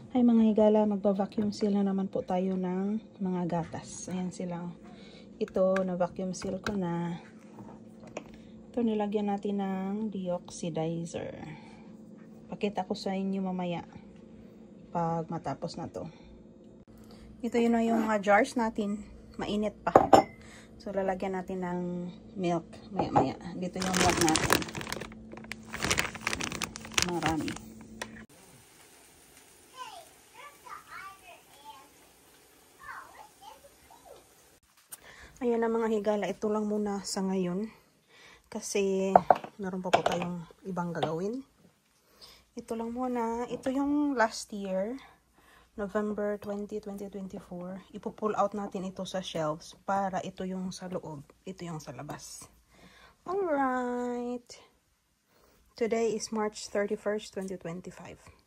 Ay mga higala, magba-vacuum seal na naman po tayo ng mga gatas. Ayan sila. Ito, na-vacuum seal ko na. Ito, nilagyan natin ng deoxidizer. Pakita ko sa inyo mamaya pag matapos na to. Ito yun na yung mga jars natin. Mainit pa. So, lalagyan natin ng milk. Maya-maya. Dito yung milk natin. Marami. Ayan na mga higala. Ito lang muna sa ngayon. Kasi, meron pa po tayong ibang gagawin. Ito lang muna. Ito yung last year. November 20, 2024. Ipo-pull out natin ito sa shelves para ito yung sa loob. Ito yung sa labas. Alright. Today is March 31st, 2025.